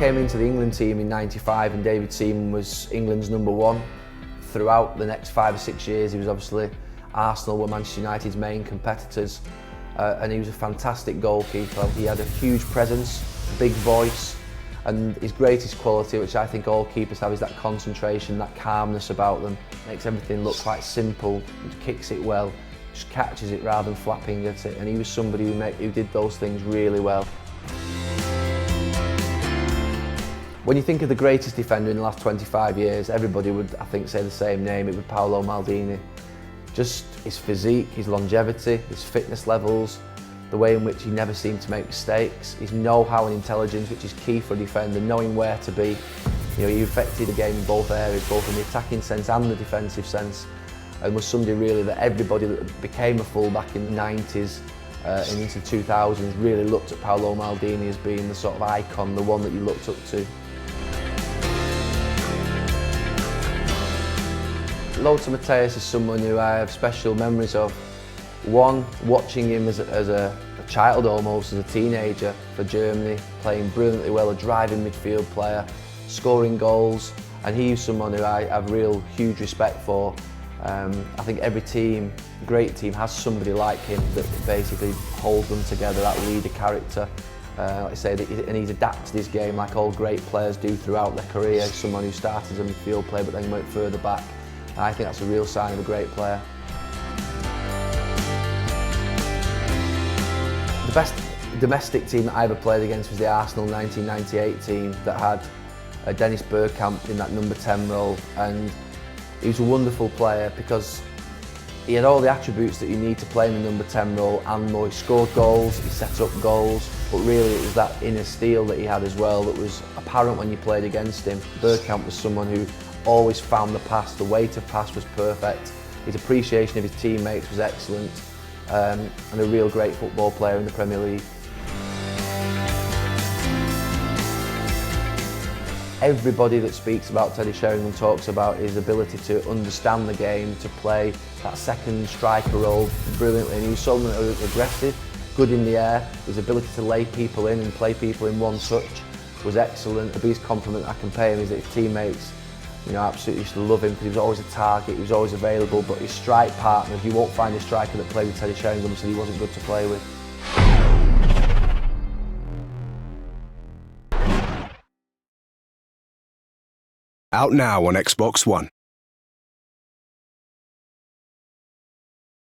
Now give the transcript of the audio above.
came into the England team in '95 and David Seaman was England's #1. Throughout the next 5 or 6 years, he was obviously Arsenal were Manchester United's main competitors, and he was a fantastic goalkeeper. He had a huge presence, big voice, and his greatest quality, which I think all keepers have, is that concentration, that calmness about them. Makes everything look quite simple, kicks it well, just catches it rather than flapping at it, and he was somebody who did those things really well. When you think of the greatest defender in the last 25 years, everybody would, I think, say the same name. It would be Paolo Maldini. Just his physique, his longevity, his fitness levels, the way in which he never seemed to make mistakes, his know-how and intelligence, which is key for a defender, knowing where to be. You know, he affected the game in both areas, both in the attacking sense and the defensive sense, and was somebody really that everybody that became a fullback in the 90s and into the 2000s really looked at Paolo Maldini as being the sort of icon, the one that you looked up to. Lothar Matthaus is someone who I have special memories of. One, watching him as a child almost, as a teenager for Germany, playing brilliantly well, a driving midfield player, scoring goals, and he's someone who I have real huge respect for. I think every team, great team, has somebody like him that basically holds them together, that leader character. Like I say, and he's adapted his game like all great players do throughout their career. Someone who started as a midfield player but then went further back. And I think that's a real sign of a great player. The best domestic team that I ever played against was the Arsenal 1998 team that had Dennis Bergkamp in that number 10 role, and he was a wonderful player because he had all the attributes that you need to play in the number 10 role and more. He scored goals, he set up goals, but really it was that inner steel that he had as well that was apparent when you played against him. Bergkamp was someone who always found the pass, the weight of pass was perfect, his appreciation of his teammates was excellent, and a real great football player in the Premier League. Everybody that speaks about Teddy Sheringham talks about his ability to understand the game, to play that second striker role brilliantly, and he was someone that was aggressive, good in the air, his ability to lay people in and play people in one touch was excellent. The biggest compliment I can pay him is that his teammates, you know, absolutely used to love him because he was always a target, he was always available, but his strike partners, you won't find a striker that played with Teddy Sheringham, so he wasn't good to play with. Out now on Xbox One.